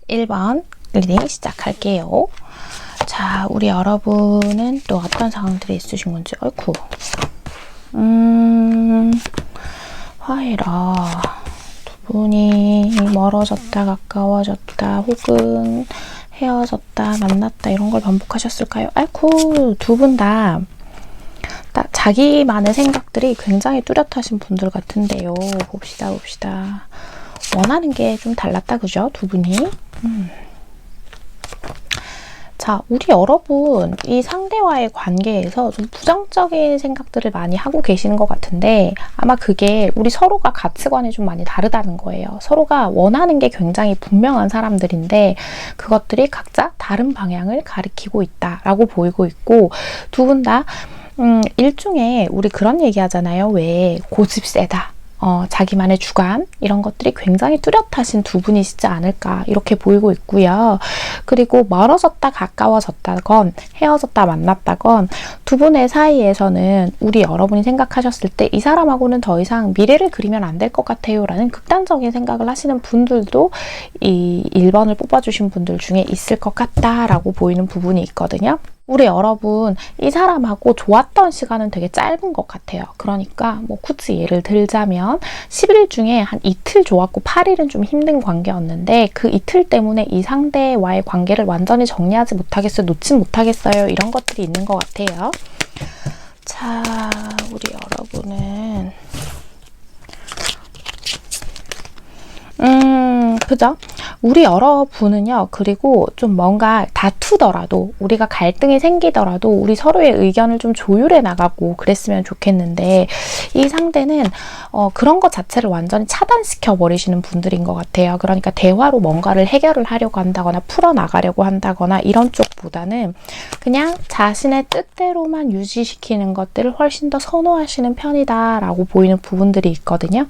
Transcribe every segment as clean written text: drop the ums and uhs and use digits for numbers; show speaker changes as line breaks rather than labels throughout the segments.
1번 리딩 시작할게요. 자, 우리 여러분은 또 어떤 상황들이 있으신 건지. 아이쿠. 화해라. 두 분이 멀어졌다, 가까워졌다, 혹은 헤어졌다, 만났다 이런 걸 반복하셨을까요? 아이쿠, 두 분 다 자기만의 생각들이 굉장히 뚜렷하신 분들 같은데요. 봅시다. 원하는 게 좀 달랐다, 그죠? 두 분이. 자, 우리 여러분 이 상대와의 관계에서 좀 부정적인 생각들을 많이 하고 계시는 것 같은데 아마 그게 우리 서로가 가치관이 좀 많이 다르다는 거예요. 서로가 원하는 게 굉장히 분명한 사람들인데 그것들이 각자 다른 방향을 가리키고 있다라고 보이고 있고 두 분 다 일종의 우리 그런 얘기 하잖아요. 왜 고집 세다. 자기만의 주관 이런 것들이 굉장히 뚜렷하신 두 분이시지 않을까 이렇게 보이고 있고요. 그리고 멀어졌다 가까워졌다건 헤어졌다 만났다건 두 분의 사이에서는 우리 여러분이 생각하셨을 때 이 사람하고는 더 이상 미래를 그리면 안 될 것 같아요 라는 극단적인 생각을 하시는 분들도 이 1번을 뽑아주신 분들 중에 있을 것 같다라고 보이는 부분이 있거든요. 우리 여러분 이 사람하고 좋았던 시간은 되게 짧은 것 같아요. 그러니까 뭐 굳이 예를 들자면 10일 중에 한 이틀 좋았고 8일은 좀 힘든 관계였는데 그 이틀 때문에 이 상대와의 관계를 완전히 정리하지 못하겠어요. 놓지 못하겠어요. 이런 것들이 있는 것 같아요. 자, 우리 여러분은 그죠? 우리 여러분은요, 그리고 좀 뭔가 다투더라도, 우리가 갈등이 생기더라도, 우리 서로의 의견을 좀 조율해 나가고 그랬으면 좋겠는데, 이 상대는, 그런 것 자체를 완전히 차단시켜 버리시는 분들인 것 같아요. 그러니까 대화로 뭔가를 해결을 하려고 한다거나, 풀어나가려고 한다거나, 이런 쪽보다는 그냥 자신의 뜻대로만 유지시키는 것들을 훨씬 더 선호하시는 편이다라고 보이는 부분들이 있거든요.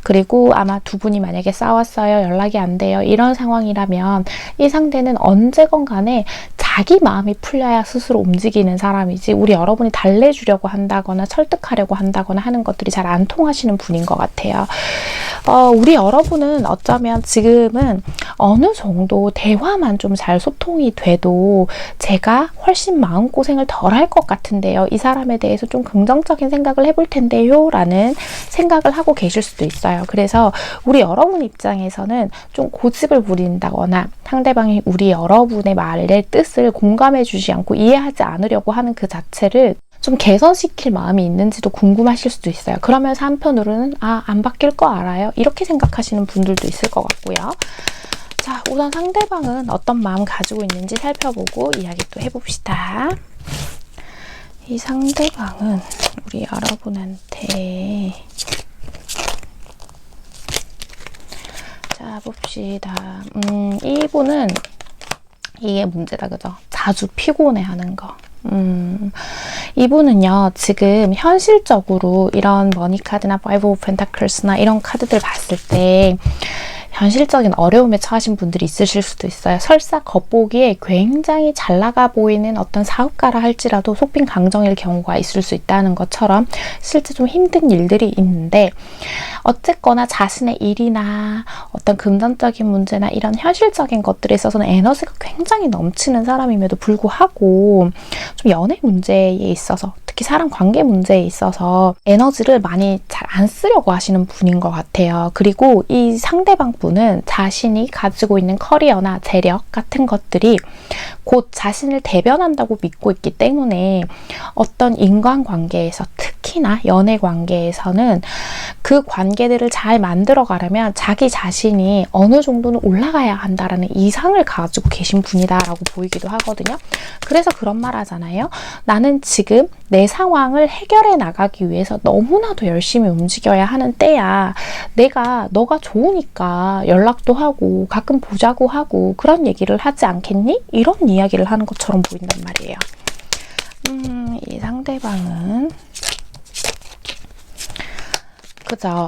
그리고 아마 두 분이 만약에 싸웠어요. 연락이 안 돼요. 이런 상황이라면 이 상대는 언제건 간에 자기 마음이 풀려야 스스로 움직이는 사람이지 우리 여러분이 달래주려고 한다거나 설득하려고 한다거나 하는 것들이 잘 안 통하시는 분인 것 같아요. 우리 여러분은 어쩌면 지금은 어느 정도 대화만 좀 잘 소통이 돼도 제가 훨씬 마음고생을 덜 할 것 같은데요. 이 사람에 대해서 좀 긍정적인 생각을 해볼 텐데요. 라는 생각을 하고 계실 수도 있어요. 그래서 우리 여러분 입장에서는 좀 고집을 부린다거나 상대방이 우리 여러분의 말의 뜻을 공감해 주지 않고 이해하지 않으려고 하는 그 자체를 좀 개선시킬 마음이 있는지도 궁금하실 수도 있어요. 그러면서 한편으로는 안 바뀔 거 알아요? 이렇게 생각하시는 분들도 있을 것 같고요. 자, 우선 상대방은 어떤 마음 가지고 있는지 살펴보고 이야기 또 해봅시다. 이 상대방은 우리 여러분한테 자, 봅시다. 이분은 이게 문제다, 그죠? 자주 피곤해하는 거. 이분은요, 지금 현실적으로 이런 머니카드나 파이브 오브 펜타클스나 이런 카드들 봤을 때 현실적인 어려움에 처하신 분들이 있으실 수도 있어요. 설사 겉보기에 굉장히 잘 나가 보이는 어떤 사업가라 할지라도 속빈 강정일 경우가 있을 수 있다는 것처럼 실제 좀 힘든 일들이 있는데 어쨌거나 자신의 일이나 어떤 금전적인 문제나 이런 현실적인 것들에 있어서는 에너지가 굉장히 넘치는 사람임에도 불구하고 좀 연애 문제에 있어서 특히 사람 관계 문제에 있어서 에너지를 많이 잘 안 쓰려고 하시는 분인 것 같아요. 그리고 이 상대방 분은 자신이 가지고 있는 커리어나 재력 같은 것들이 곧 자신을 대변한다고 믿고 있기 때문에 어떤 인간관계에서 특히나 연애 관계에서는 그 관계들을 잘 만들어 가려면 자기 자신이 어느 정도는 올라가야 한다라는 이상을 가지고 계신 분이다라고 보이기도 하거든요. 그래서 그런 말 하잖아요. 나는 지금 내 상황을 해결해 나가기 위해서 너무나도 열심히 움직여야 하는 때야. 너가 좋으니까 연락도 하고 가끔 보자고 하고 그런 얘기를 하지 않겠니? 이런 이야기를 하는 것처럼 보인단 말이에요. 이 상대방은 그죠?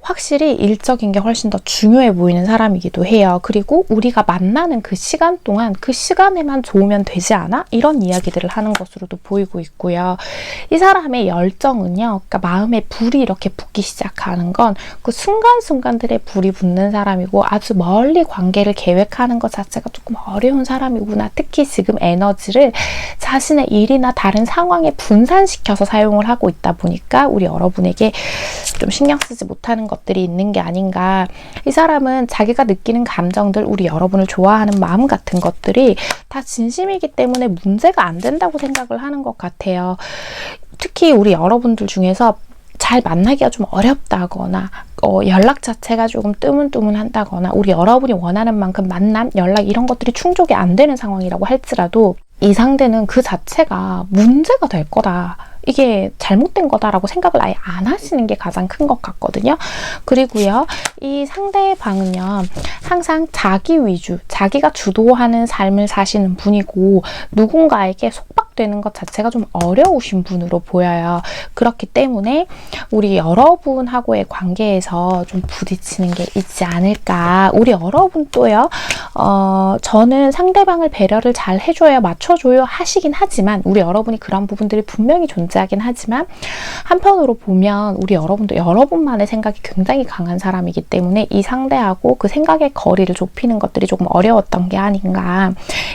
확실히 일적인 게 훨씬 더 중요해 보이는 사람이기도 해요. 그리고 우리가 만나는 그 시간 동안 그 시간에만 좋으면 되지 않아? 이런 이야기들을 하는 것으로도 보이고 있고요. 이 사람의 열정은요, 그러니까 마음에 불이 이렇게 붙기 시작하는 건 그 순간순간들의 불이 붙는 사람이고 아주 멀리 관계를 계획하는 것 자체가 조금 어려운 사람이구나. 특히 지금 에너지를 자신의 일이나 다른 상황에 분산시켜서 사용을 하고 있다 보니까 우리 여러분에게 좀 신경 쓰지 못하는 것들이 있는 게 아닌가. 이 사람은 자기가 느끼는 감정들, 우리 여러분을 좋아하는 마음 같은 것들이 다 진심이기 때문에 문제가 안 된다고 생각을 하는 것 같아요. 특히 우리 여러분들 중에서 잘 만나기가 좀 어렵다거나 연락 자체가 조금 뜨문뜨문한다거나 우리 여러분이 원하는 만큼 만남, 연락 이런 것들이 충족이 안 되는 상황이라고 할지라도 이 상대는 그 자체가 문제가 될 거다. 이게 잘못된 거다라고 생각을 아예 안 하시는 게 가장 큰 것 같거든요. 그리고요, 이 상대방은요, 항상 자기 위주, 자기가 주도하는 삶을 사시는 분이고 누군가에게 속박되는 것 자체가 좀 어려우신 분으로 보여요. 그렇기 때문에 우리 여러분하고의 관계에서 좀 부딪히는 게 있지 않을까. 우리 여러분 또요, 저는 상대방을 배려를 잘 해줘요, 맞춰줘요 하시긴 하지만 우리 여러분이 그런 부분들이 분명히 존재하긴 하지만 한편으로 보면 우리 여러분도 여러분만의 생각이 굉장히 강한 사람이기 때문에 이 상대하고 그 생각의 거리를 좁히는 것들이 조금 어려웠던 게 아닌가.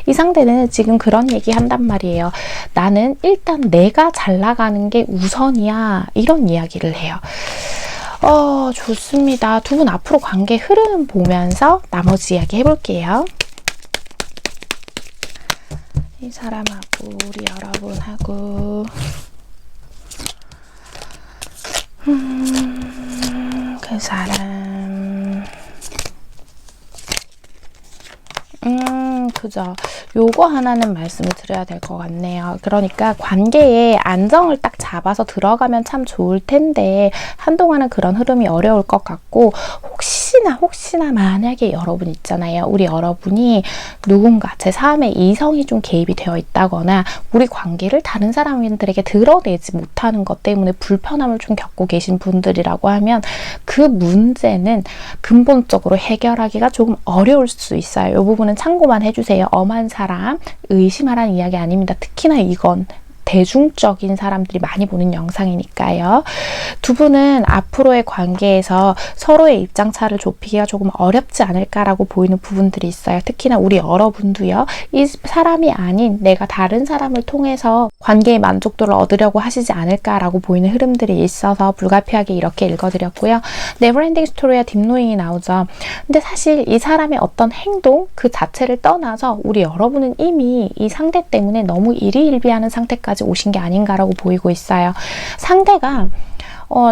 이 상대는 지금 그런 얘기 한단 말이에요. 나는 일단 내가 잘 나가는 게 우선이야. 이런 이야기를 해요. 좋습니다. 두 분 앞으로 관계 흐름 보면서 나머지 이야기 해볼게요. 이 사람하고 우리 여러분하고 그 사람 그죠. 요거 하나는 말씀을 드려야 될 것 같네요. 그러니까 관계에 안정을 딱 잡아서 들어가면 참 좋을 텐데 한동안은 그런 흐름이 어려울 것 같고 혹시나 만약에 여러분 있잖아요. 우리 여러분이 누군가 제 삶에 이성이 좀 개입이 되어 있다거나 우리 관계를 다른 사람들에게 드러내지 못하는 것 때문에 불편함을 좀 겪고 계신 분들이라고 하면 그 문제는 근본적으로 해결하기가 조금 어려울 수 있어요. 이 부분은 참고만 해주세요. 엄한 사람 의심하라는 이야기 아닙니다. 특히나 이건 대중적인 사람들이 많이 보는 영상이니까요. 두 분은 앞으로의 관계에서 서로의 입장차를 좁히기가 조금 어렵지 않을까라고 보이는 부분들이 있어요. 특히나 우리 여러분도요. 이 사람이 아닌 내가 다른 사람을 통해서 관계의 만족도를 얻으려고 하시지 않을까라고 보이는 흐름들이 있어서 불가피하게 이렇게 읽어드렸고요. 네버엔딩 스토리와 딥노잉이 나오죠. 근데 사실 이 사람의 어떤 행동 그 자체를 떠나서 우리 여러분은 이미 이 상대 때문에 너무 일희일비하는 상태까지 오신 게 아닌가라고 보이고 있어요. 상대가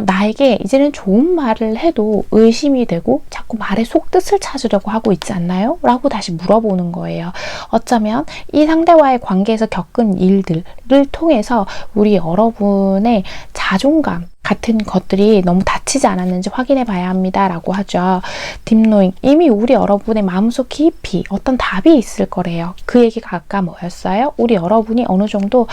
나에게 이제는 좋은 말을 해도 의심이 되고 자꾸 말의 속뜻을 찾으려고 하고 있지 않나요? 라고 다시 물어보는 거예요. 어쩌면 이 상대와의 관계에서 겪은 일들을 통해서 우리 여러분의 자존감 같은 것들이 너무 다치지 않았는지 확인해 봐야 합니다. 라고 하죠. 딥노잉. 이미 우리 여러분의 마음속 깊이 어떤 답이 있을 거래요. 그 얘기가 아까 뭐였어요? 우리 여러분이 어느 정도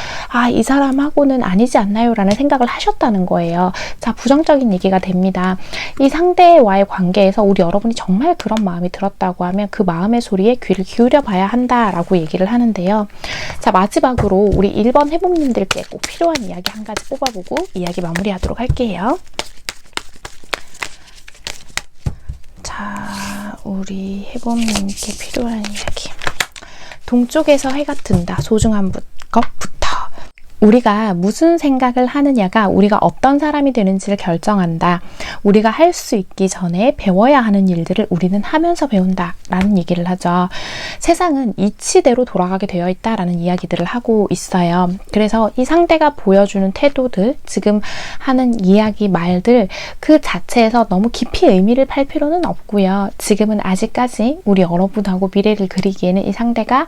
이 사람하고는 아니지 않나요? 라는 생각을 하셨다는 거예요. 자, 부정적인 얘기가 됩니다. 이 상대와의 관계에서 우리 여러분이 정말 그런 마음이 들었다고 하면 그 마음의 소리에 귀를 기울여 봐야 한다라고 얘기를 하는데요. 자, 마지막으로 우리 1번 해봄님들께 꼭 필요한 이야기 한 가지 뽑아보고 이야기 마무리하도록 할게요. 자, 우리 해봄님께 필요한 이야기. 동쪽에서 해가 뜬다. 소중한 것부터. 우리가 무슨 생각을 하느냐가 우리가 어떤 사람이 되는지를 결정한다. 우리가 할 수 있기 전에 배워야 하는 일들을 우리는 하면서 배운다. 라는 얘기를 하죠. 세상은 이치대로 돌아가게 되어 있다라는 이야기들을 하고 있어요. 그래서 이 상대가 보여주는 태도들, 지금 하는 이야기, 말들 그 자체에서 너무 깊이 의미를 팔 필요는 없고요. 지금은 아직까지 우리 여러분하고 미래를 그리기에는 이 상대가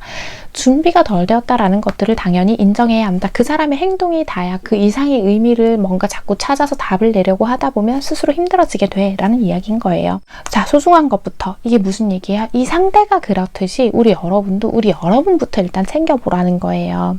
준비가 덜 되었다라는 것들을 당연히 인정해야 합니다. 그 사람의 행동이 다야 그 이상의 의미를 뭔가 자꾸 찾아서 답을 내려고 하다 보면 스스로 힘들어지게 돼 라는 이야기인 거예요. 자, 소중한 것부터. 이게 무슨 얘기야? 이 상대가 그렇듯이 우리 여러분도 우리 여러분부터 일단 챙겨보라는 거예요.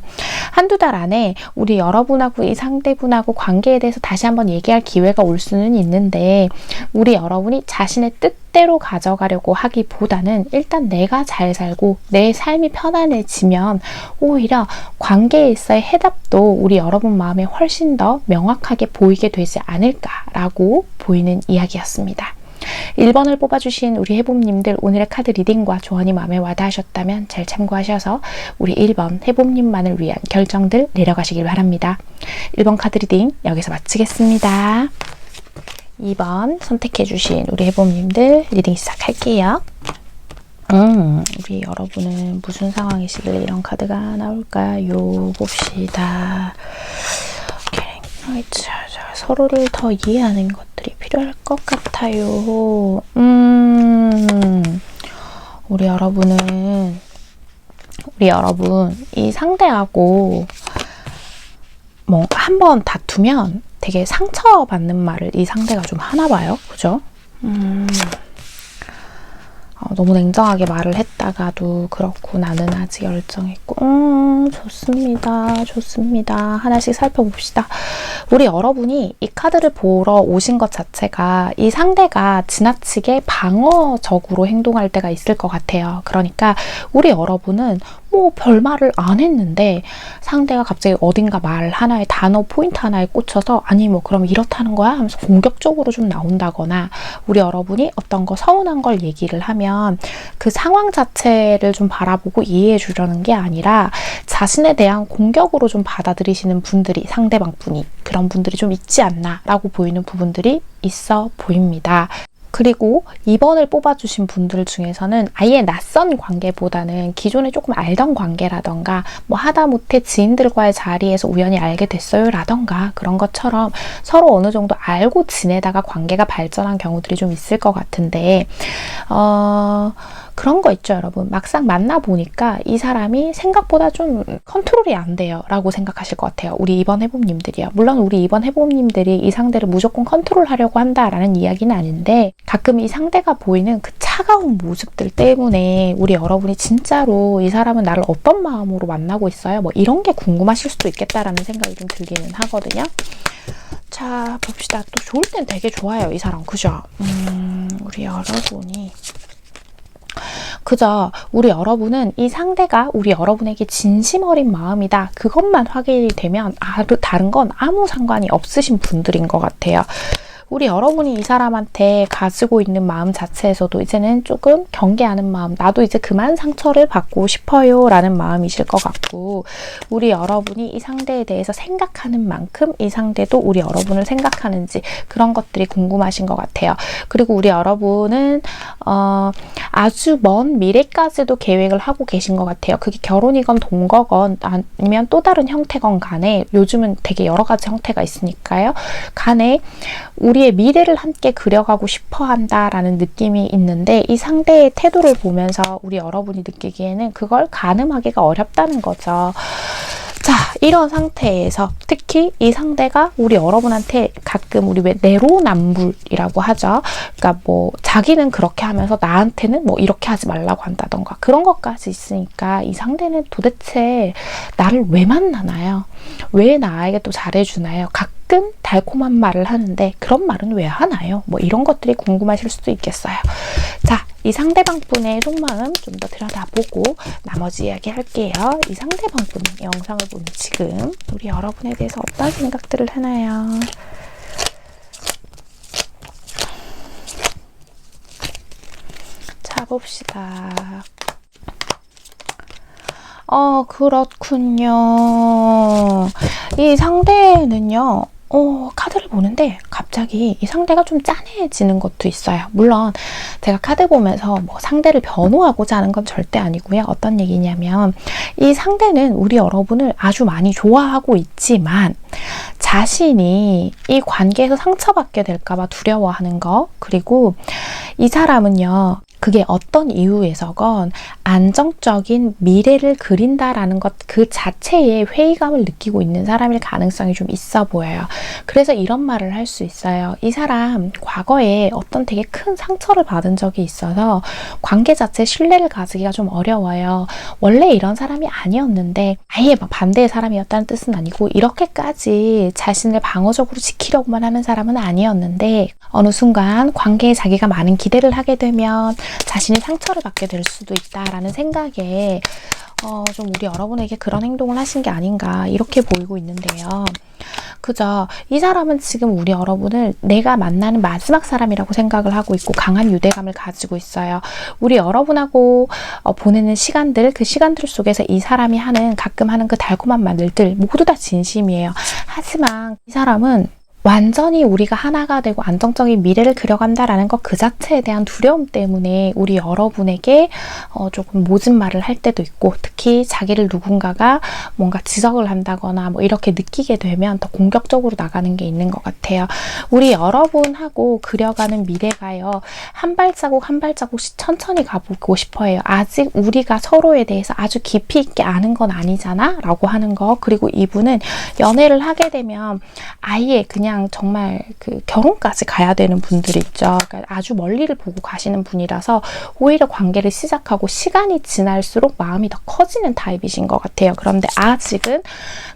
한두 달 안에 우리 여러분하고 이 상대분하고 관계에 대해서 다시 한번 얘기할 기회가 올 수는 있는데 우리 여러분이 자신의 뜻대로 가져가려고 하기보다는 일단 내가 잘 살고 내 삶이 편안해지면 오히려 관계에 있어의 해답도 우리 여러분 마음에 훨씬 더 명확하게 보이게 되지 않을까라고 보이는 이야기였습니다. 1번을 뽑아주신 우리 해봄님들 오늘의 카드 리딩과 조언이 마음에 와닿으셨다면 잘 참고하셔서 우리 1번 해봄님만을 위한 결정들 내려가시길 바랍니다. 1번 카드 리딩 여기서 마치겠습니다. 2번 선택해주신 우리 해봄님들 리딩 시작할게요. 우리 여러분은 무슨 상황이시길래 이런 카드가 나올까요? 봅시다. 서로를 더 이해하는 것들이 필요할 것 같아요. 우리 여러분 이 상대하고 뭐 한번 다투면 되게 상처받는 말을 이 상대가 좀 하나 봐요. 그죠? 너무 냉정하게 말을 했다가도 그렇고 나는 아직 열정있고 좋습니다. 하나씩 살펴봅시다. 우리 여러분이 이 카드를 보러 오신 것 자체가 이 상대가 지나치게 방어적으로 행동할 때가 있을 것 같아요. 그러니까 우리 여러분은 뭐 별말을 안 했는데 상대가 갑자기 어딘가 말 하나에 단어 포인트 하나에 꽂혀서 아니 뭐 그럼 이렇다는 거야? 하면서 공격적으로 좀 나온다거나 우리 여러분이 어떤 거 서운한 걸 얘기를 하면 그 상황 자체를 좀 바라보고 이해해 주려는 게 아니라 자신에 대한 공격으로 좀 받아들이시는 분들이 상대방 분이 그런 분들이 좀 있지 않나 라고 보이는 부분들이 있어 보입니다. 그리고 2번을 뽑아주신 분들 중에서는 아예 낯선 관계보다는 기존에 조금 알던 관계라던가 뭐 하다못해 지인들과의 자리에서 우연히 알게 됐어요 라던가 그런 것처럼 서로 어느 정도 알고 지내다가 관계가 발전한 경우들이 좀 있을 것 같은데 그런 거 있죠, 여러분. 막상 만나보니까 이 사람이 생각보다 좀 컨트롤이 안 돼요 라고 생각하실 것 같아요. 우리 2번 해봄님들이요. 물론 우리 2번 해봄님들이 이 상대를 무조건 컨트롤하려고 한다라는 이야기는 아닌데 가끔 이 상대가 보이는 그 차가운 모습들 때문에 우리 여러분이 진짜로 이 사람은 나를 어떤 마음으로 만나고 있어요? 뭐 이런 게 궁금하실 수도 있겠다라는 생각이 좀 들기는 하거든요. 자, 봅시다. 또 좋을 땐 되게 좋아요, 이 사람. 그죠? 우리 여러분이 그저 우리 여러분은 이 상대가 우리 여러분에게 진심 어린 마음이다. 그것만 확인이 되면 다른 건 아무 상관이 없으신 분들인 것 같아요. 우리 여러분이 이 사람한테 가지고 있는 마음 자체에서도 이제는 조금 경계하는 마음, 나도 이제 그만 상처를 받고 싶어요 라는 마음이실 것 같고 우리 여러분이 이 상대에 대해서 생각하는 만큼 이 상대도 우리 여러분을 생각하는지 그런 것들이 궁금하신 것 같아요. 그리고 우리 여러분은 아주 먼 미래까지도 계획을 하고 계신 것 같아요. 그게 결혼이건 동거건 아니면 또 다른 형태건 간에 요즘은 되게 여러 가지 형태가 있으니까요. 간에 우리의 미래를 함께 그려가고 싶어 한다라는 느낌이 있는데 이 상대의 태도를 보면서 우리 여러분이 느끼기에는 그걸 가늠하기가 어렵다는 거죠. 자, 이런 상태에서 특히 이 상대가 우리 여러분한테 가끔 우리 왜 내로남불이라고 하죠. 그러니까 뭐 자기는 그렇게 하면서 나한테는 뭐 이렇게 하지 말라고 한다던가 그런 것까지 있으니까 이 상대는 도대체 나를 왜 만나나요? 왜 나에게 또 잘해주나요? 가끔 달콤한 말을 하는데 그런 말은 왜 하나요? 뭐 이런 것들이 궁금하실 수도 있겠어요. 자, 이 상대방 분의 속마음 좀 더 들여다보고 나머지 이야기 할게요. 이 상대방 분 영상을 보는 지금 우리 여러분에 대해서 어떤 생각들을 하나요? 자, 봅시다. 그렇군요. 이 상대는요, 카드를 보는데 갑자기 이 상대가 좀 짠해지는 것도 있어요. 물론 제가 카드 보면서 뭐 상대를 변호하고자 하는 건 절대 아니고요. 어떤 얘기냐면 이 상대는 우리 여러분을 아주 많이 좋아하고 있지만 자신이 이 관계에서 상처받게 될까 봐 두려워하는 거 그리고 이 사람은요. 그게 어떤 이유에서건 안정적인 미래를 그린다라는 것 그 자체에 회의감을 느끼고 있는 사람일 가능성이 좀 있어 보여요. 그래서 이런 말을 할 수 있어요. 이 사람 과거에 어떤 되게 큰 상처를 받은 적이 있어서 관계 자체에 신뢰를 가지기가 좀 어려워요. 원래 이런 사람이 아니었는데 아예 막 반대의 사람이었다는 뜻은 아니고 이렇게까지 자신을 방어적으로 지키려고만 하는 사람은 아니었는데 어느 순간 관계에 자기가 많은 기대를 하게 되면 자신이 상처를 받게 될 수도 있다라는 생각에 좀 우리 여러분에게 그런 행동을 하신 게 아닌가 이렇게 보이고 있는데요. 그죠? 이 사람은 지금 우리 여러분을 내가 만나는 마지막 사람이라고 생각을 하고 있고 강한 유대감을 가지고 있어요. 우리 여러분하고 보내는 시간들, 그 시간들 속에서 이 사람이 가끔 하는 그 달콤한 말들 모두 다 진심이에요. 하지만 이 사람은 완전히 우리가 하나가 되고 안정적인 미래를 그려간다라는 것 그 자체에 대한 두려움 때문에 우리 여러분에게 조금 모진 말을 할 때도 있고 특히 자기를 누군가가 뭔가 지적을 한다거나 뭐 이렇게 느끼게 되면 더 공격적으로 나가는 게 있는 것 같아요. 우리 여러분하고 그려가는 미래가요. 한 발자국 한 발자국씩 천천히 가보고 싶어요. 아직 우리가 서로에 대해서 아주 깊이 있게 아는 건 아니잖아? 라고 하는 거. 그리고 이분은 연애를 하게 되면 아예 그냥 정말 그 결혼까지 가야 되는 분들이 있죠. 그러니까 아주 멀리를 보고 가시는 분이라서 오히려 관계를 시작하고 시간이 지날수록 마음이 더 커지는 타입이신 것 같아요. 그런데 아직은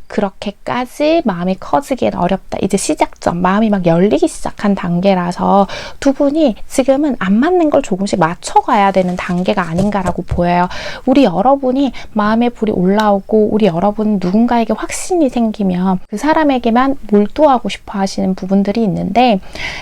그렇게까지 마음이 커지기엔 어렵다. 이제 시작점, 마음이 막 열리기 시작한 단계라서 두 분이 지금은 안 맞는 걸 조금씩 맞춰가야 되는 단계가 아닌가라고 보여요. 우리 여러분이 마음의 불이 올라오고 우리 여러분 누군가에게 확신이 생기면 그 사람에게만 몰두하고 싶어 하시는 부분들이 있는데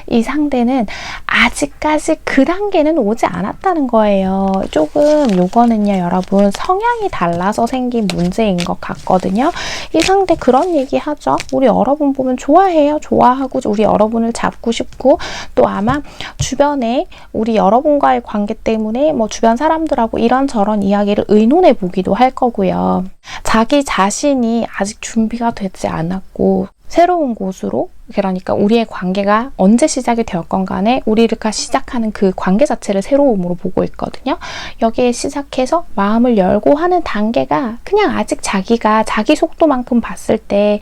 이 상대는 아직까지 그 단계는 오지 않았다는 거예요. 조금 요거는요 여러분 성향이 달라서 생긴 문제인 것 같거든요. 이 상대 그런 얘기 하죠. 우리 여러분 보면 좋아해요. 좋아하고 우리 여러분을 잡고 싶고 또 아마 주변에 우리 여러분과의 관계 때문에 뭐 주변 사람들하고 이런저런 이야기를 의논해 보기도 할 거고요. 자기 자신이 아직 준비가 되지 않았고 새로운 곳으로 그러니까 우리의 관계가 언제 시작이 되었건 간에 우리가 시작하는 그 관계 자체를 새로움으로 보고 있거든요. 여기에 시작해서 마음을 열고 하는 단계가 그냥 아직 자기가 자기 속도만큼 봤을 때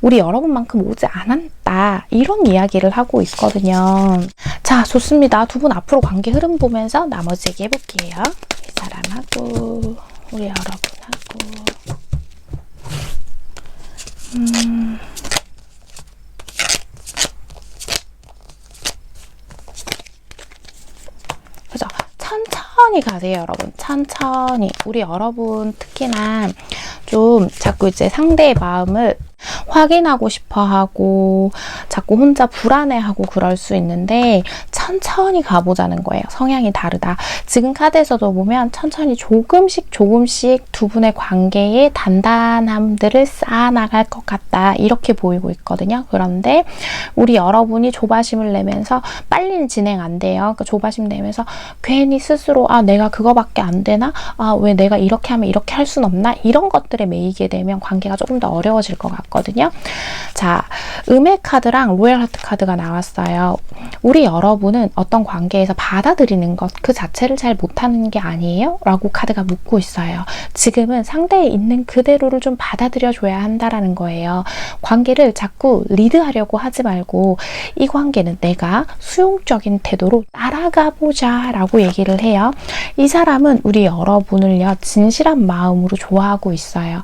우리 여러분만큼 오지 않았다. 이런 이야기를 하고 있거든요. 자, 좋습니다. 두 분 앞으로 관계 흐름 보면서 나머지 얘기해 볼게요. 이 사람하고 우리 여러분하고 그죠? 천천히 가세요, 여러분. 천천히. 우리 여러분 특히나 좀 자꾸 이제 상대의 마음을 확인하고 싶어 하고 자꾸 혼자 불안해하고 그럴 수 있는데 천천히 가보자는 거예요. 성향이 다르다. 지금 카드에서도 보면 천천히 조금씩 두 분의 관계에 단단함들을 쌓아나갈 것 같다. 이렇게 보이고 있거든요. 그런데 우리 여러분이 조바심을 내면서 빨리는 진행 안 돼요. 그러니까 조바심 내면서 괜히 스스로 내가 그거밖에 안 되나? 왜 내가 이렇게 하면 이렇게 할 순 없나? 이런 것들에 매이게 되면 관계가 조금 더 어려워질 것 같거든요. 자, 음의 카드랑 로얄 하트 카드가 나왔어요. 우리 여러분은 어떤 관계에서 받아들이는 것 그 자체를 잘 못하는 게 아니에요? 라고 카드가 묻고 있어요. 지금은 상대에 있는 그대로를 좀 받아들여줘야 한다라는 거예요. 관계를 자꾸 리드하려고 하지 말고 이 관계는 내가 수용적인 태도로 따라가 보자 라고 얘기를 해요. 이 사람은 우리 여러분을요 진실한 마음으로 좋아하고 있어요.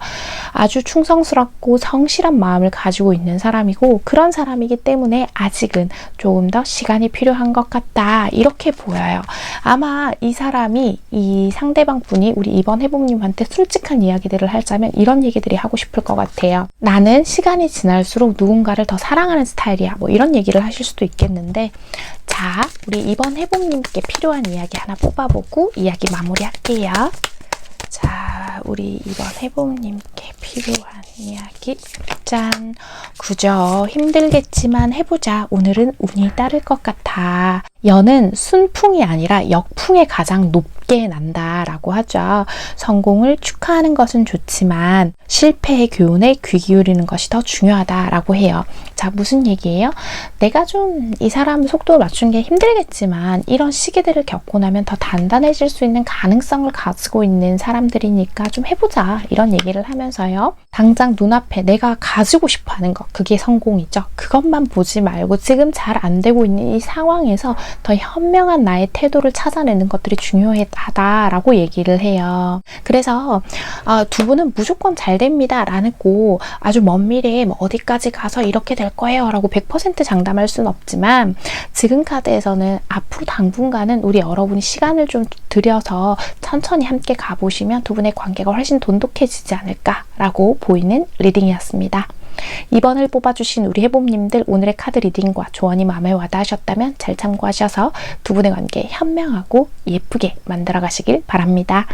아주 충성스럽고 성실한 마음을 가지고 있는 사람이고 그런 사람이기 때문에 아직은 조금 더 시간이 필요한 것 같다. 이렇게 보여요. 아마 이 사람이 이 상대방 분이 우리 이번 해봄님한테 솔직한 이야기들을 하자면 이런 얘기들이 하고 싶을 것 같아요. 나는 시간이 지날수록 누군가를 더 사랑하는 스타일이야. 뭐 이런 얘기를 하실 수도 있겠는데 자, 우리 이번 해봄님께 필요한 이야기 하나 뽑아보고 이야기 마무리할게요. 자, 우리 이번 해봄님께 필요한 이야기 짠. 그저 힘들겠지만 해보자. 오늘은 운이 따를 것 같아. 연은 순풍이 아니라 역풍에 가장 높게 난다라고 하죠. 성공을 축하하는 것은 좋지만 실패의 교훈에 귀 기울이는 것이 더 중요하다라고 해요. 자, 무슨 얘기예요? 내가 좀 이 사람 속도를 맞추는 게 힘들겠지만 이런 시기들을 겪고 나면 더 단단해질 수 있는 가능성을 가지고 있는 사람들이니까 좀 해보자. 이런 얘기를 하면서요. 당장 눈앞에 내가 가지고 싶어 하는 것, 그게 성공이죠. 그것만 보지 말고 지금 잘 안 되고 있는 이 상황에서 더 현명한 나의 태도를 찾아내는 것들이 중요하다라고 얘기를 해요. 그래서 두 분은 무조건 잘 됩니다 라고 아주 먼 미래에 뭐 어디까지 가서 이렇게 될 거예요 라고 100% 장담할 수는 없지만 지금 카드에서는 앞으로 당분간은 우리 여러분이 시간을 좀 들여서 천천히 함께 가보시면 두 분의 관계가 훨씬 돈독해지지 않을까라고 보이는 리딩이었습니다. 2번을 뽑아주신 우리 해봄님들, 오늘의 카드 리딩과 조언이 마음에 와닿으셨다면 잘 참고하셔서 두 분의 관계 현명하고 예쁘게 만들어 가시길 바랍니다.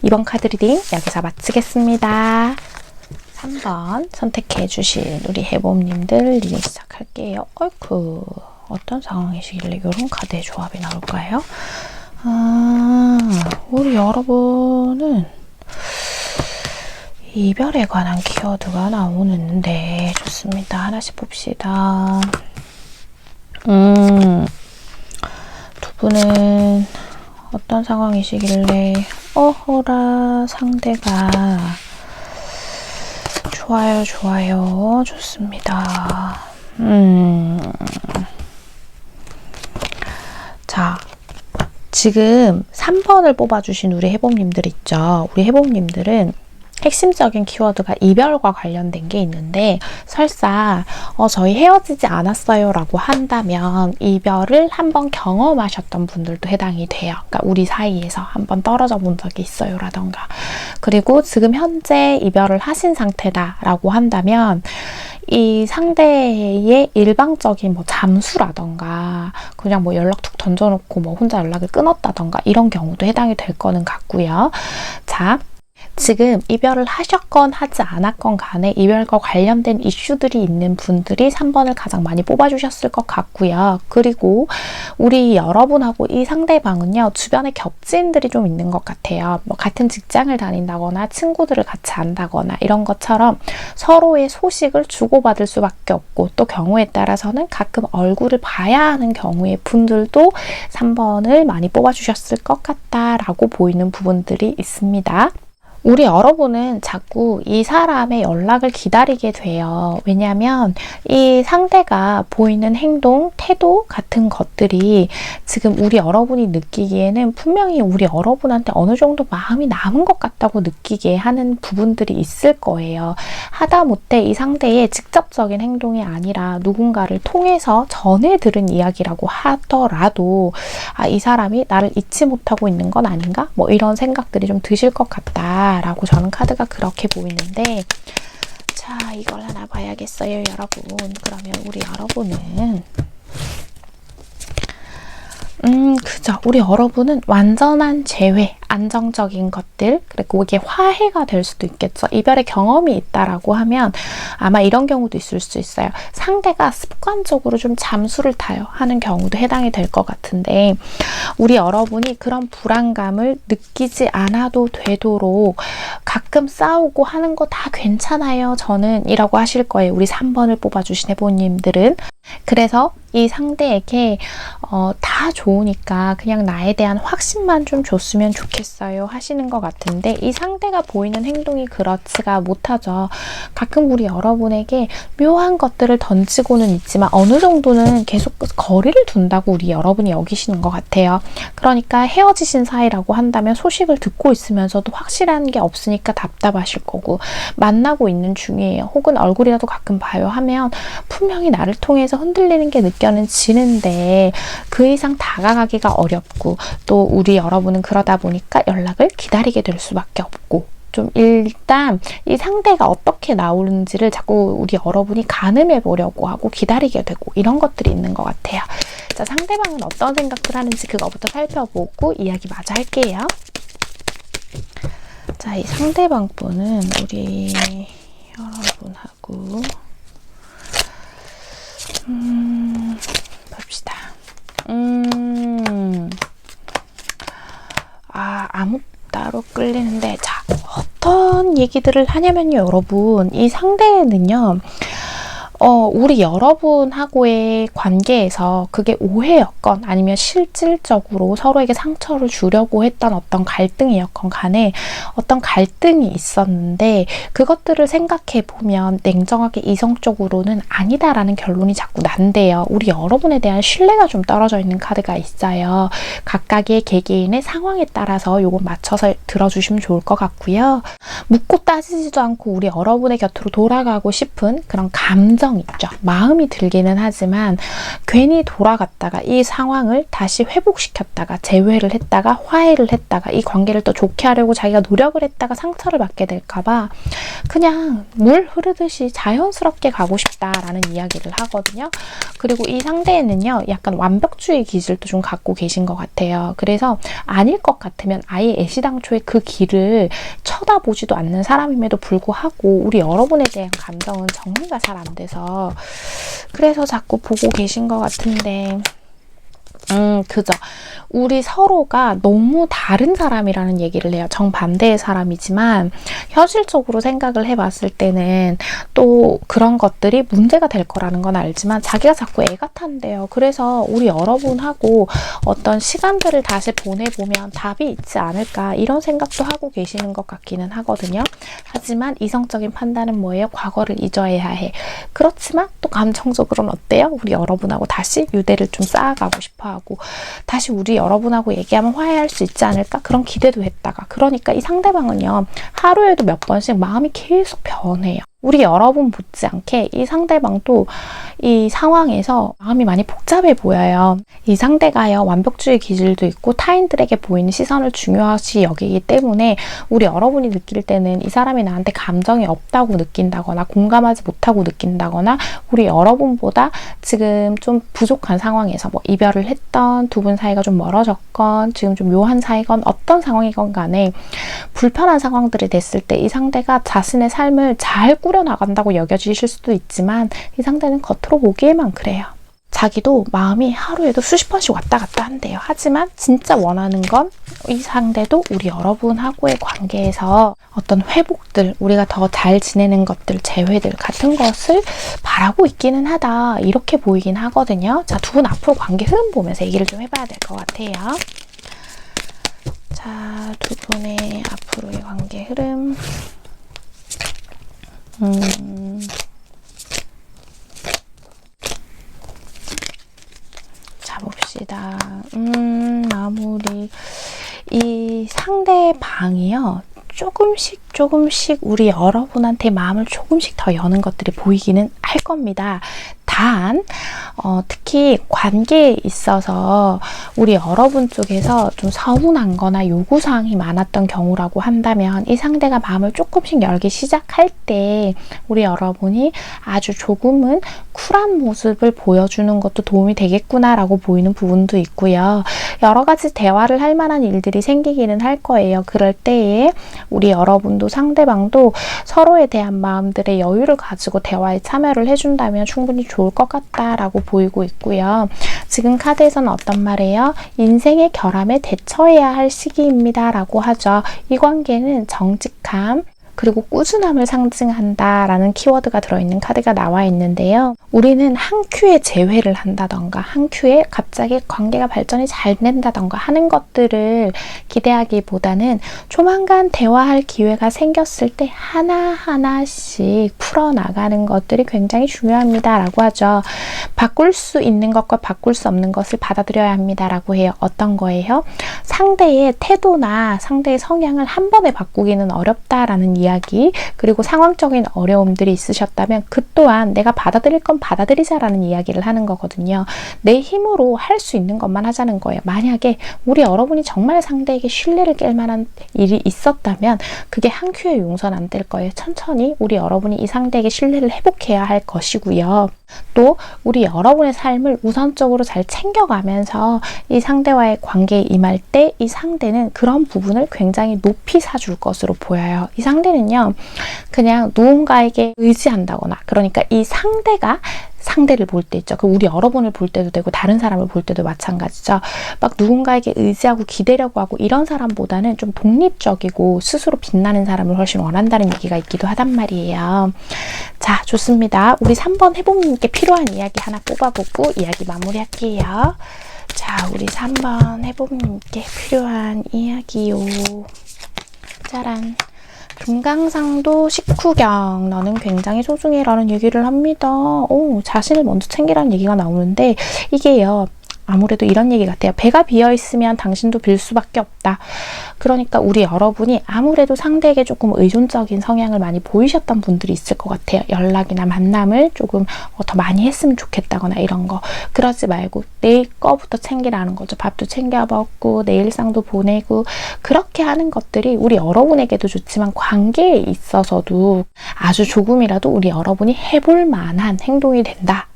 2번 카드 리딩 여기서 마치겠습니다. 3번 선택해 주신 우리 해봄님들 리딩 시작할게요. 어이쿠, 어떤 상황이시길래 이런 카드의 조합이 나올까요? 우리 여러분은 이별에 관한 키워드가 나오는데 좋습니다. 하나씩 봅시다. 두 분은 어떤 상황이시길래 어허라 상대가 좋아요 좋아요 좋습니다. 자, 지금 3번을 뽑아주신 우리 해봄님들 있죠. 우리 해봄님들은 핵심적인 키워드가 이별과 관련된 게 있는데 설사 저희 헤어지지 않았어요 라고 한다면 이별을 한번 경험하셨던 분들도 해당이 돼요. 그러니까 우리 사이에서 한번 떨어져 본 적이 있어요 라던가, 그리고 지금 현재 이별을 하신 상태다 라고 한다면 이 상대의 일방적인 뭐 잠수라던가 그냥 뭐 연락 툭 던져놓고 뭐 혼자 연락을 끊었다던가 이런 경우도 해당이 될 거는 같고요. 자, 지금 이별을 하셨건 하지 않았건 간에 이별과 관련된 이슈들이 있는 분들이 3번을 가장 많이 뽑아주셨을 것 같고요. 그리고 우리 여러분하고 이 상대방은요, 주변에 겹지인들이 좀 있는 것 같아요. 뭐 같은 직장을 다닌다거나 친구들을 같이 안다거나 이런 것처럼 서로의 소식을 주고받을 수밖에 없고, 또 경우에 따라서는 가끔 얼굴을 봐야 하는 경우의 분들도 3번을 많이 뽑아주셨을 것 같다라고 보이는 부분들이 있습니다. 우리 여러분은 자꾸 이 사람의 연락을 기다리게 돼요. 왜냐하면 이 상대가 보이는 행동, 태도 같은 것들이 지금 우리 여러분이 느끼기에는 분명히 우리 여러분한테 어느 정도 마음이 남은 것 같다고 느끼게 하는 부분들이 있을 거예요. 하다못해 이 상대의 직접적인 행동이 아니라 누군가를 통해서 전해 들은 이야기라고 하더라도 이 사람이 나를 잊지 못하고 있는 건 아닌가? 뭐 이런 생각들이 좀 드실 것 같다 라고 저는 카드가 그렇게 보이는데, 자, 이걸 하나 봐야겠어요 여러분. 그러면 우리 여러분은 그죠. 우리 여러분은 완전한 재회, 안정적인 것들, 그리고 이게 화해가 될 수도 있겠죠. 이별의 경험이 있다라고 하면 아마 이런 경우도 있을 수 있어요. 상대가 습관적으로 좀 잠수를 타요 하는 경우도 해당이 될 것 같은데, 우리 여러분이 그런 불안감을 느끼지 않아도 되도록 가끔 싸우고 하는 거 다 괜찮아요 저는 이라고 하실 거예요. 우리 3번을 뽑아주신 해보님들은. 그래서 이 상대에게 다 좋으니까 그냥 나에 대한 확신만 좀 줬으면 좋겠어요 하시는 것 같은데, 이 상대가 보이는 행동이 그렇지가 못하죠. 가끔 우리 여러분에게 묘한 것들을 던지고는 있지만 어느 정도는 계속 거리를 둔다고 우리 여러분이 여기시는 것 같아요. 그러니까 헤어지신 사이라고 한다면 소식을 듣고 있으면서도 확실한 게 없으니까 답답하실 거고, 만나고 있는 중이에요. 혹은 얼굴이라도 가끔 봐요 하면 분명히 나를 통해서 흔들리는 게 느껴지는데 그 이상 다가가기가 어렵고, 또 우리 여러분은 그러다 보니까 연락을 기다리게 될 수밖에 없고, 좀 일단 이 상대가 어떻게 나오는지를 자꾸 우리 여러분이 가늠해 보려고 하고 기다리게 되고 이런 것들이 있는 것 같아요. 자, 상대방은 어떤 생각을 하는지 그거부터 살펴보고 이야기 마저 할게요. 자, 이 상대방 분은 우리 여러분하고 끌리는데, 자, 어떤 얘기들을 하냐면요, 여러분. 이 상대는요, 우리 여러분하고의 관계에서 그게 오해였건 아니면 실질적으로 서로에게 상처를 주려고 했던 어떤 갈등이었건 간에 어떤 갈등이 있었는데 그것들을 생각해 보면 냉정하게 이성적으로는 아니다라는 결론이 자꾸 난대요. 우리 여러분에 대한 신뢰가 좀 떨어져 있는 카드가 있어요. 각각의 개개인의 상황에 따라서 요거 맞춰서 들어주시면 좋을 것 같고요. 묻고 따지지도 않고 우리 여러분의 곁으로 돌아가고 싶은 그런 감정 있죠. 마음이 들기는 하지만 괜히 돌아갔다가 이 상황을 다시 회복시켰다가 재회를 했다가 화해를 했다가 이 관계를 또 좋게 하려고 자기가 노력을 했다가 상처를 받게 될까봐 그냥 물 흐르듯이 자연스럽게 가고 싶다라는 이야기를 하거든요. 그리고 이 상대에는요, 약간 완벽주의 기질도 좀 갖고 계신 것 같아요. 그래서 아닐 것 같으면 아예 애시당초에 그 길을 쳐다보지도 않는 사람임에도 불구하고 우리 여러분에 대한 감정은 정리가 잘 안 돼서 그래서 자꾸 보고 계신 것 같은데 그죠. 우리 서로가 너무 다른 사람이라는 얘기를 해요. 정반대의 사람이지만 현실적으로 생각을 해봤을 때는 또 그런 것들이 문제가 될 거라는 건 알지만 자기가 자꾸 애가 탄대요. 그래서 우리 여러분하고 어떤 시간들을 다시 보내보면 답이 있지 않을까 이런 생각도 하고 계시는 것 같기는 하거든요. 하지만 이성적인 판단은 뭐예요? 과거를 잊어야 해. 그렇지만 또 감정적으로는 어때요? 우리 여러분하고 다시 유대를 좀 쌓아가고 싶어하고 다시 우리 여러분하고 얘기하면 화해할 수 있지 않을까? 그런 기대도 했다가 그러니까 이 상대방은요. 하루에도 몇 번씩 마음이 계속 변해요. 우리 여러분 못지않게 이 상대방도 이 상황에서 마음이 많이 복잡해 보여요. 이 상대가요. 완벽주의 기질도 있고 타인들에게 보이는 시선을 중요시 여기기 때문에 우리 여러분이 느낄 때는 이 사람이 나한테 감정이 없다고 느낀다거나 공감하지 못하고 느낀다거나 우리 여러분보다 지금 좀 부족한 상황에서 뭐 이별을 했던 두 분 사이가 좀 멀어졌건 지금 좀 묘한 사이건 어떤 상황이건 간에 불편한 상황들이 됐을 때 이 상대가 자신의 삶을 잘 꾸려나간다고 여겨지실 수도 있지만 이 상대는 겉으로 보기에만 그래요. 자기도 마음이 하루에도 수십 번씩 왔다 갔다 한대요. 하지만 진짜 원하는 건 이 상대도 우리 여러분하고의 관계에서 어떤 회복들, 우리가 더 잘 지내는 것들, 재회들 같은 것을 바라고 있기는 하다. 이렇게 보이긴 하거든요. 자, 두 분 앞으로 관계 흐름 보면서 얘기를 좀 해봐야 될 것 같아요. 자, 두 분의 앞으로의 관계 흐름. 자, 봅시다. 마무리. 이 상대방이요. 조금씩 우리 여러분한테 마음을 조금씩 더 여는 것들이 보이기는 할 겁니다. 단, 특히 관계에 있어서 우리 여러분 쪽에서 좀 서운한 거나 요구사항이 많았던 경우라고 한다면 이 상대가 마음을 조금씩 열기 시작할 때 우리 여러분이 아주 조금은 쿨한 모습을 보여주는 것도 도움이 되겠구나라고 보이는 부분도 있고요. 여러 가지 대화를 할 만한 일들이 생기기는 할 거예요. 그럴 때에 우리 여러분도 상대방도 서로에 대한 마음들의 여유를 가지고 대화에 참여를 해준다면 충분히 좋을 것 같다라고 보이고 있고요. 지금 카드에서는 어떤 말이에요? 인생의 결함에 대처해야 할 시기입니다 라고 하죠. 이 관계는 정직함 그리고 꾸준함을 상징한다라는 키워드가 들어있는 카드가 나와 있는데요. 우리는 한 큐에 재회를 한다던가 한 큐에 갑자기 관계가 발전이 잘 된다던가 하는 것들을 기대하기보다는 조만간 대화할 기회가 생겼을 때 하나하나씩 풀어나가는 것들이 굉장히 중요합니다 라고 하죠. 바꿀 수 있는 것과 바꿀 수 없는 것을 받아들여야 합니다 라고 해요. 어떤 거예요? 상대의 태도나 상대의 성향을 한 번에 바꾸기는 어렵다라는 이야기 그리고 상황적인 어려움들이 있으셨다면 그 또한 내가 받아들일 건 받아들이자라는 이야기를 하는 거거든요. 내 힘으로 할 수 있는 것만 하자는 거예요. 만약에 우리 여러분이 정말 상대에게 신뢰를 깰 만한 일이 있었다면 그게 한 큐에 용서는 안 될 거예요. 천천히 우리 여러분이 이 상대에게 신뢰를 회복해야 할 것이고요. 또 우리 여러분의 삶을 우선적으로 잘 챙겨가면서 이 상대와의 관계에 임할 때 이 상대는 그런 부분을 굉장히 높이 사줄 것으로 보여요. 이 상대는요 그냥 누군가에게 의지한다거나 그러니까 이 상대가 상대를 볼 때 있죠. 그 우리 여러분을 볼 때도 되고 다른 사람을 볼 때도 마찬가지죠. 막 누군가에게 의지하고 기대려고 하고 이런 사람보다는 좀 독립적이고 스스로 빛나는 사람을 훨씬 원한다는 얘기가 있기도 하단 말이에요. 자, 좋습니다. 우리 3번 해봄님께 필요한 이야기 하나 뽑아보고 이야기 마무리할게요. 자, 우리 3번 해봄님께 필요한 이야기요. 짜란. 금강상도 식후경 너는 굉장히 소중해 라는 얘기를 합니다. 자신을 먼저 챙기라는 얘기가 나오는데 이게요. 아무래도 이런 얘기 같아요. 배가 비어있으면 당신도 빌 수밖에 없다. 그러니까 우리 여러분이 아무래도 상대에게 조금 의존적인 성향을 많이 보이셨던 분들이 있을 것 같아요. 연락이나 만남을 조금 더 많이 했으면 좋겠다거나 이런 거. 그러지 말고 내일 거부터 챙기라는 거죠. 밥도 챙겨 먹고 내일상도 보내고 그렇게 하는 것들이 우리 여러분에게도 좋지만 관계에 있어서도 아주 조금이라도 우리 여러분이 해볼 만한 행동이 된다.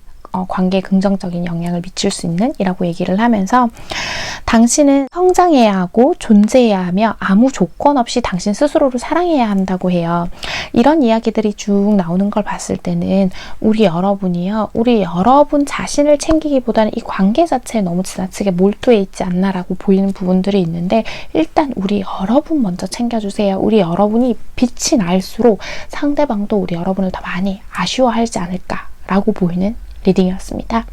관계에 긍정적인 영향을 미칠 수 있는 이라고 얘기를 하면서 당신은 성장해야 하고 존재해야 하며 아무 조건 없이 당신 스스로를 사랑해야 한다고 해요. 이런 이야기들이 쭉 나오는 걸 봤을 때는 우리 여러분이요. 우리 여러분 자신을 챙기기보다는 이 관계 자체에 너무 지나치게 몰두해 있지 않나라고 보이는 부분들이 있는데 일단 우리 여러분 먼저 챙겨주세요. 우리 여러분이 빛이 날수록 상대방도 우리 여러분을 더 많이 아쉬워하지 않을까라고 보이는 리딩이었습니다.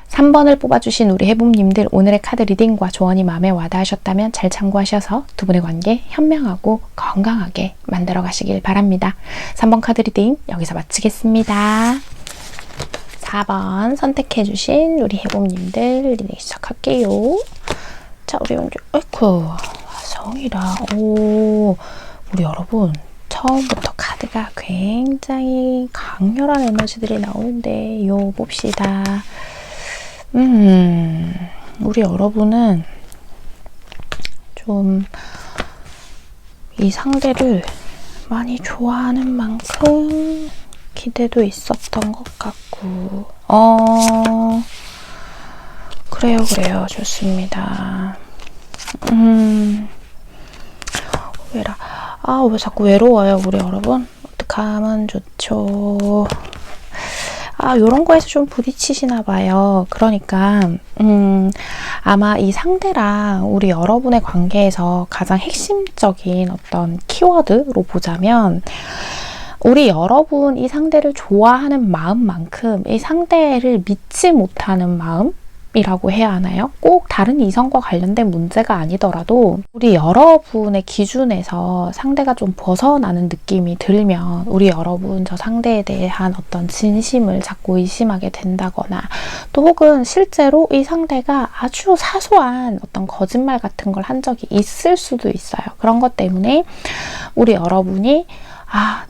3번을 뽑아주신 우리 해봄님들 오늘의 카드 리딩과 조언이 마음에 와닿으셨다면 잘 참고하셔서 두 분의 관계 현명하고 건강하게 만들어 가시길 바랍니다. 3번 카드 리딩 여기서 마치겠습니다. 4번 선택해주신 우리 해봄님들 리딩 시작할게요. 자, 우리 연주 아이쿠 화성이라 우리 여러분 처음부터 카드가 굉장히 강렬한 에너지들이 나오는데 요 봅시다. 우리 여러분은 좀 이 상대를 많이 좋아하는 만큼 기대도 있었던 것 같고 그래요. 좋습니다. 왜라 왜 자꾸 외로워요, 우리 여러분? 어떡하면 좋죠? 요런 거에서 좀 부딪히시나 봐요. 그러니까 아마 이 상대랑 우리 여러분의 관계에서 가장 핵심적인 어떤 키워드로 보자면 우리 여러분 이 상대를 좋아하는 마음만큼 이 상대를 믿지 못하는 마음 이라고 해야 하나요? 꼭 다른 이성과 관련된 문제가 아니더라도 우리 여러분의 기준에서 상대가 좀 벗어나는 느낌이 들면 우리 여러분 저 상대에 대한 어떤 진심을 자꾸 의심하게 된다거나 또 혹은 실제로 이 상대가 아주 사소한 어떤 거짓말 같은 걸 한 적이 있을 수도 있어요. 그런 것 때문에 우리 여러분이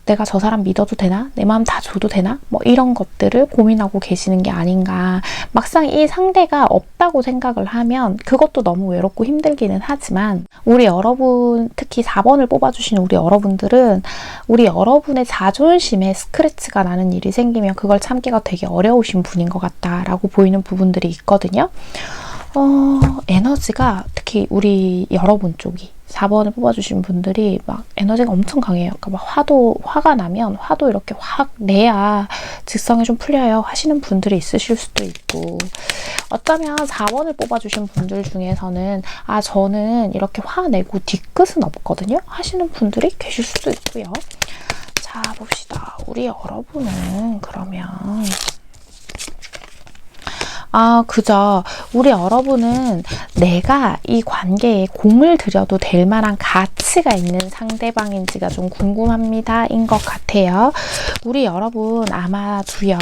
내가 저 사람 믿어도 되나? 내 마음 다 줘도 되나? 뭐 이런 것들을 고민하고 계시는 게 아닌가. 막상 이 상대가 없다고 생각을 하면 그것도 너무 외롭고 힘들기는 하지만 우리 여러분, 특히 4번을 뽑아주신 우리 여러분들은 우리 여러분의 자존심에 스크래치가 나는 일이 생기면 그걸 참기가 되게 어려우신 분인 것 같다라고 보이는 부분들이 있거든요. 에너지가 특히 우리 여러분 쪽이 4번을 뽑아주신 분들이 막 에너지가 엄청 강해요. 그러니까 막 화가 나면 화도 이렇게 확 내야 직성이 좀 풀려요 하시는 분들이 있으실 수도 있고 어쩌면 4번을 뽑아주신 분들 중에서는 저는 이렇게 화내고 뒤끝은 없거든요 하시는 분들이 계실 수도 있고요. 자, 봅시다. 우리 여러분은 그러면 그죠. 우리 여러분은 내가 이 관계에 공을 들여도 될 만한 가치가 있는 상대방인지가 좀 궁금합니다. 인 것 같아요. 우리 여러분 아마도요.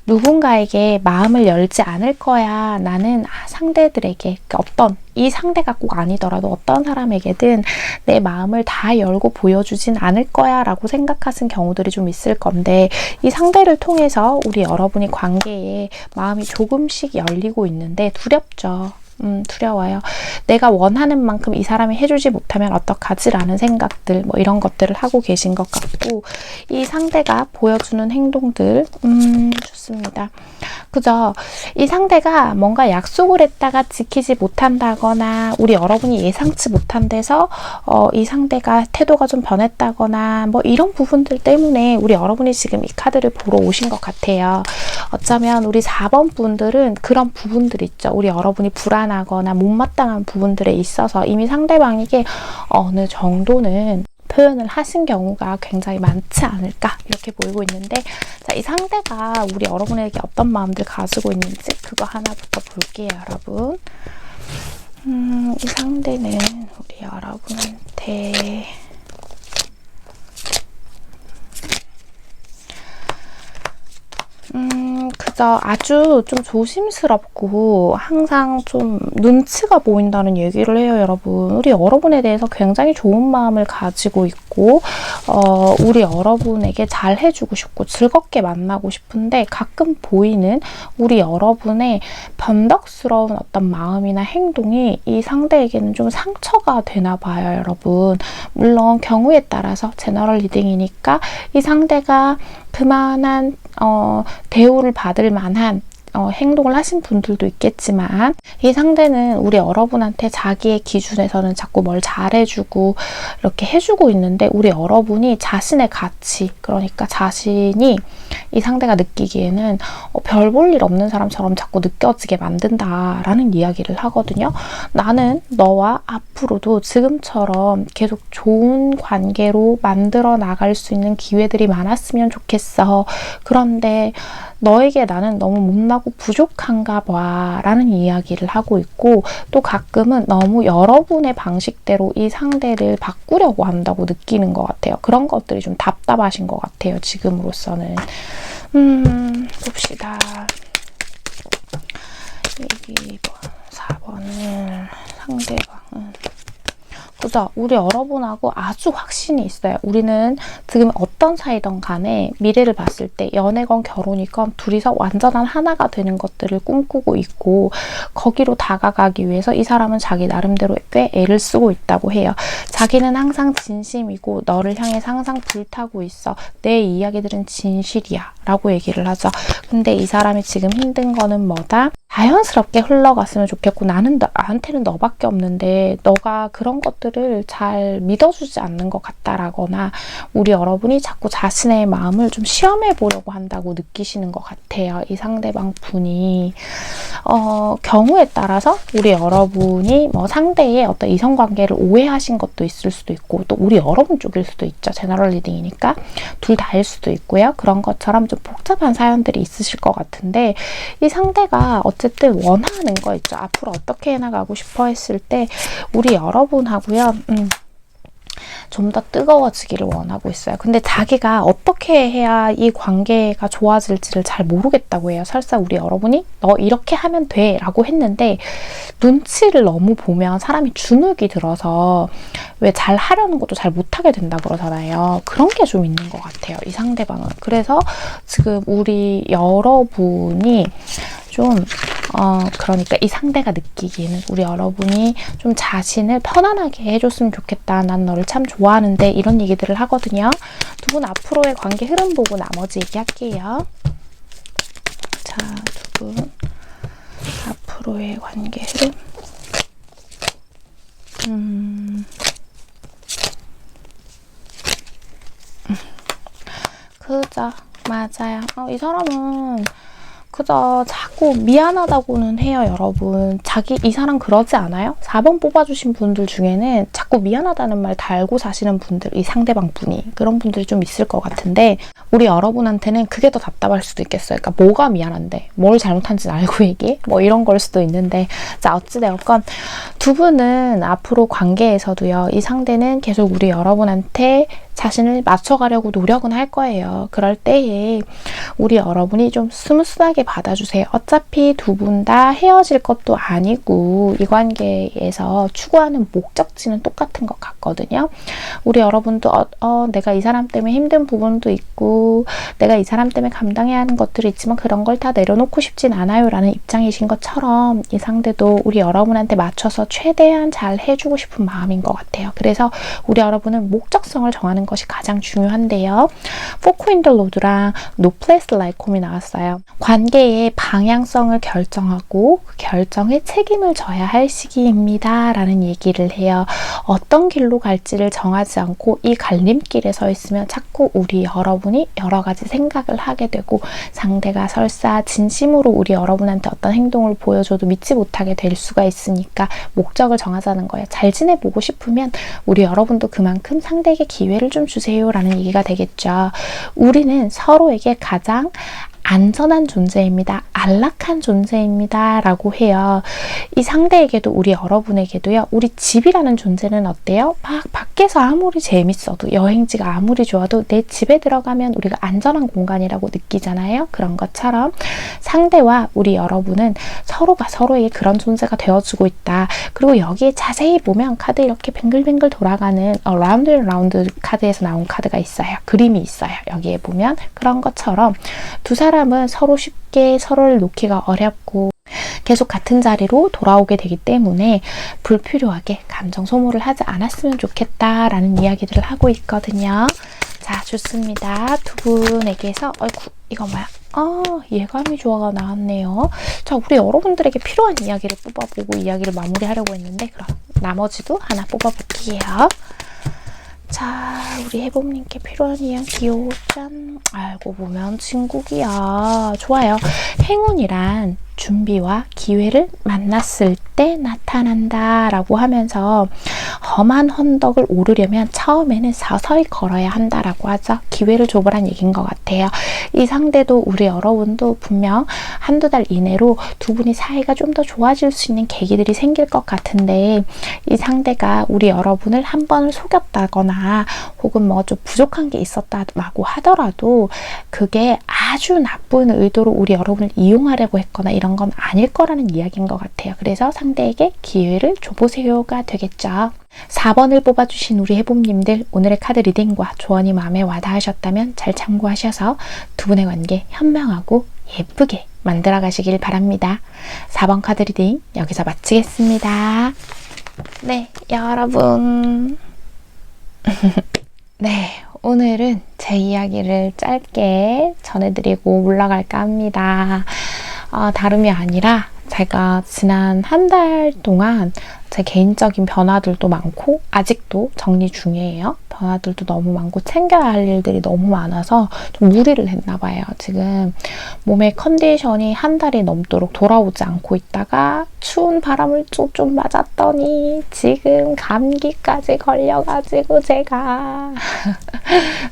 누군가에게 마음을 열지 않을 거야. 나는 상대들에게 어떤 이 상대가 꼭 아니더라도 어떤 사람에게든 내 마음을 다 열고 보여주진 않을 거야 라고 생각하신 경우들이 좀 있을 건데 이 상대를 통해서 우리 여러분이 관계에 마음이 조금씩 열리고 있는데 두렵죠. 두려워요. 내가 원하는 만큼 이 사람이 해주지 못하면 어떡하지라는 생각들, 뭐 이런 것들을 하고 계신 것 같고, 이 상대가 보여주는 행동들, 좋습니다. 그죠? 이 상대가 뭔가 약속을 했다가 지키지 못한다거나, 우리 여러분이 예상치 못한 데서 이 상대가 태도가 좀 변했다거나, 뭐 이런 부분들 때문에 우리 여러분이 지금 이 카드를 보러 오신 것 같아요. 어쩌면 우리 4번 분들은 그런 부분들 있죠. 우리 여러분이 불안하거나 못마땅한 부분들에 있어서 이미 상대방에게 어느 정도는 표현을 하신 경우가 굉장히 많지 않을까 이렇게 보이고 있는데, 자, 이 상대가 우리 여러분에게 어떤 마음들 가지고 있는지 그거 하나부터 볼게요, 여러분. 이 상대는 우리 여러분한테 그저 아주 좀 조심스럽고 항상 좀 눈치가 보인다는 얘기를 해요, 여러분. 우리 여러분에 대해서 굉장히 좋은 마음을 가지고 있고, 우리 여러분에게 잘 해주고 싶고 즐겁게 만나고 싶은데, 가끔 보이는 우리 여러분의 변덕스러운 어떤 마음이나 행동이 이 상대에게는 좀 상처가 되나 봐요, 여러분. 물론 경우에 따라서 제너럴 리딩이니까 이 상대가 그만한 대우를 받을 만한 행동을 하신 분들도 있겠지만, 이 상대는 우리 여러분한테 자기의 기준에서는 자꾸 뭘 잘해주고 이렇게 해주고 있는데, 우리 여러분이 자신의 가치, 그러니까 자신이 이 상대가 느끼기에는 별 볼 일 없는 사람처럼 자꾸 느껴지게 만든다라는 이야기를 하거든요. 나는 너와 앞으로도 지금처럼 계속 좋은 관계로 만들어 나갈 수 있는 기회들이 많았으면 좋겠어. 그런데 너에게 나는 너무 못나고 부족한가 봐 라는 이야기를 하고 있고, 또 가끔은 너무 여러분의 방식대로 이 상대를 바꾸려고 한다고 느끼는 것 같아요. 그런 것들이 좀 답답하신 것 같아요, 지금으로서는. 봅시다. 2번, 4번은 상대방은 그죠? 우리 여러분하고 아주 확신이 있어요. 우리는 지금 어떤 사이든 간에 미래를 봤을 때 연애건 결혼이건 둘이서 완전한 하나가 되는 것들을 꿈꾸고 있고, 거기로 다가가기 위해서 이 사람은 자기 나름대로 꽤 애를 쓰고 있다고 해요. 자기는 항상 진심이고 너를 향해서 항상 불타고 있어. 내 이야기들은 진실이야 라고 얘기를 하죠. 근데 이 사람이 지금 힘든 거는 뭐다? 자연스럽게 흘러갔으면 좋겠고, 나한테는 너밖에 없는데 너가 그런 것들을 잘 믿어주지 않는 것 같다라거나, 우리 여러분이 자꾸 자신의 마음을 좀 시험해 보려고 한다고 느끼시는 것 같아요, 이 상대방 분이. 경우에 따라서 우리 여러분이 뭐 상대의 어떤 이성관계를 오해하신 것도 있을 수도 있고, 또 우리 여러분 쪽일 수도 있죠. 제너럴 리딩이니까 둘 다일 수도 있고요. 그런 것처럼 좀 복잡한 사연들이 있으실 것 같은데, 이 상대가 어쨌든 원하는 거 있죠. 앞으로 어떻게 해나가고 싶어 했을 때 우리 여러분하고요. 좀 더 뜨거워지기를 원하고 있어요. 근데 자기가 어떻게 해야 이 관계가 좋아질지를 잘 모르겠다고 해요. 설사 우리 여러분이 너 이렇게 하면 돼 라고 했는데, 눈치를 너무 보면 사람이 주눅이 들어서 왜 잘 하려는 것도 잘 못하게 된다 그러잖아요. 그런 게 좀 있는 것 같아요, 이 상대방은. 그래서 지금 우리 여러분이 좀 그러니까 이 상대가 느끼기에는 우리 여러분이 좀 자신을 편안하게 해줬으면 좋겠다. 난 너를 참 좋아하는데, 이런 얘기들을 하거든요. 두 분 앞으로의 관계 흐름 보고 나머지 얘기할게요. 자, 두 분 앞으로의 관계 흐름. 그죠, 맞아요. 이 사람은 그저 자꾸 미안하다고는 해요, 여러분. 이 사람 그러지 않아요? 4번 뽑아주신 분들 중에는 자꾸 미안하다는 말 달고 사시는 분들, 이 상대방 분이 그런 분들이 좀 있을 것 같은데, 우리 여러분한테는 그게 더 답답할 수도 있겠어요. 그러니까 뭐가 미안한데? 뭘 잘못한지는 알고 얘기해? 뭐 이런 걸 수도 있는데, 자, 어찌되었건 두 분은 앞으로 관계에서도요, 이 상대는 계속 우리 여러분한테 자신을 맞춰가려고 노력은 할 거예요. 그럴 때에 우리 여러분이 좀 스무스하게 받아주세요. 어차피 두 분 다 헤어질 것도 아니고 이 관계에서 추구하는 목적지는 똑같은 것 같거든요. 우리 여러분도 내가 이 사람 때문에 힘든 부분도 있고 내가 이 사람 때문에 감당해야 하는 것들이 있지만 그런 걸 다 내려놓고 싶진 않아요 라는 입장이신 것처럼 이 상대도 우리 여러분한테 맞춰서 최대한 잘 해주고 싶은 마음인 것 같아요. 그래서 우리 여러분은 목적성을 정하는 것이 가장 중요한데요. 포크 인 더 로드랑 No Place Like Home이 나왔어요. 관계의 방향성을 결정하고 그 결정에 책임을 져야 할 시기입니다 라는 얘기를 해요. 어떤 길로 갈지를 정하지 않고 이 갈림길에 서 있으면 자꾸 우리 여러분이 여러 가지 생각을 하게 되고 상대가 설사 진심으로 우리 여러분한테 어떤 행동을 보여줘도 믿지 못하게 될 수가 있으니까 목적을 정하자는 거예요. 잘 지내보고 싶으면 우리 여러분도 그만큼 상대에게 기회를 좀 주세요 라는 얘기가 되겠죠. 우리는 서로에게 가장 안전한 존재입니다. 안락한 존재입니다. 라고 해요. 이 상대에게도 우리 여러분에게도요. 우리 집이라는 존재는 어때요? 막 밖에서 아무리 재밌어도 여행지가 아무리 좋아도 내 집에 들어가면 우리가 안전한 공간이라고 느끼잖아요. 그런 것처럼 상대와 우리 여러분은 서로가 서로에게 그런 존재가 되어주고 있다. 그리고 여기에 자세히 보면 카드 이렇게 뱅글뱅글 돌아가는 라운드 앤 라운드 카드에서 나온 카드가 있어요. 그림이 있어요. 여기에 보면 그런 것처럼 두 사람은 서로 쉽게 서로를 놓기가 어렵고 계속 같은 자리로 돌아오게 되기 때문에 불필요하게 감정 소모를 하지 않았으면 좋겠다라는 이야기들을 하고 있거든요. 자, 좋습니다. 두 분에게서 이거 뭐야? 예감이 좋아가 나왔네요. 자, 우리 여러분들에게 필요한 이야기를 뽑아보고 이야기를 마무리하려고 했는데 그럼 나머지도 하나 뽑아볼게요. 자, 우리 해봄님께 필요한 이야기요. 짠! 알고 보면 친구기야. 좋아요. 행운이란 준비와 기회를 만났을 때 나타난다 라고 하면서 험한 언덕을 오르려면 처음에는 서서히 걸어야 한다라고 하죠. 기회를 줘보란 얘기인 것 같아요. 이 상대도 우리 여러분도 분명 한두 달 이내로 두 분이 사이가 좀 더 좋아질 수 있는 계기들이 생길 것 같은데 이 상대가 우리 여러분을 한 번을 속였다거나 혹은 뭐 좀 부족한 게 있었다고 하더라도 그게 아주 나쁜 의도로 우리 여러분을 이용하려고 했거나 이런 건 아닐 거라는 이야기인 것 같아요. 그래서 상대에게 기회를 줘보세요가 되겠죠. 4번을 뽑아주신 우리 해봄님들 오늘의 카드 리딩과 조언이 마음에 와닿으셨다면 잘 참고하셔서 두 분의 관계 현명하고 예쁘게 만들어 가시길 바랍니다. 4번 카드 리딩 여기서 마치겠습니다. 네, 여러분. 네, 오늘은 제 이야기를 짧게 전해드리고 올라갈까 합니다. 다름이 아니라 제가 지난 한 달 동안 제 개인적인 변화들도 많고 아직도 정리 중이에요. 변화들도 너무 많고 챙겨야 할 일들이 너무 많아서 좀 무리를 했나 봐요. 지금 몸의 컨디션이 한 달이 넘도록 돌아오지 않고 있다가 추운 바람을 좀 맞았더니 지금 감기까지 걸려가지고 제가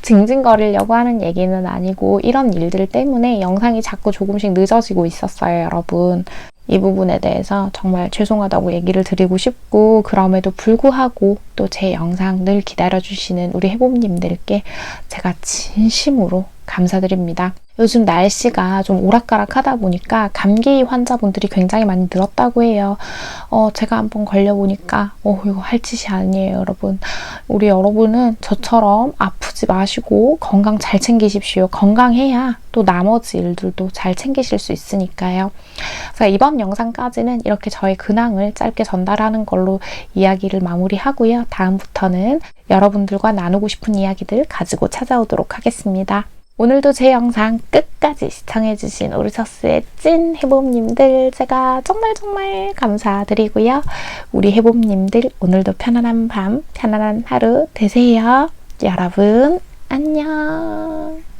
징징거리려고 하는 얘기는 아니고 이런 일들 때문에 영상이 자꾸 조금씩 늦어지고 있었어요, 여러분. 이 부분에 대해서 정말 죄송하다고 얘기를 드리고 싶고 그럼에도 불구하고 또 제 영상 늘 기다려주시는 우리 해봄님들께 제가 진심으로 감사드립니다. 요즘 날씨가 좀 오락가락하다 보니까 감기 환자분들이 굉장히 많이 늘었다고 해요. 제가 한번 걸려보니까 이거 할 짓이 아니에요, 여러분. 우리 여러분은 저처럼 아프지 마시고 건강 잘 챙기십시오. 건강해야 또 나머지 일들도 잘 챙기실 수 있으니까요. 그래서 이번 영상까지는 이렇게 저의 근황을 짧게 전달하는 걸로 이야기를 마무리하고요. 다음부터는 여러분들과 나누고 싶은 이야기들 가지고 찾아오도록 하겠습니다. 오늘도 제 영상 끝까지 시청해주신 우리 서스의 찐 해봄님들 제가 정말 감사드리고요. 우리 해봄님들 오늘도 편안한 밤, 편안한 하루 되세요. 여러분 안녕.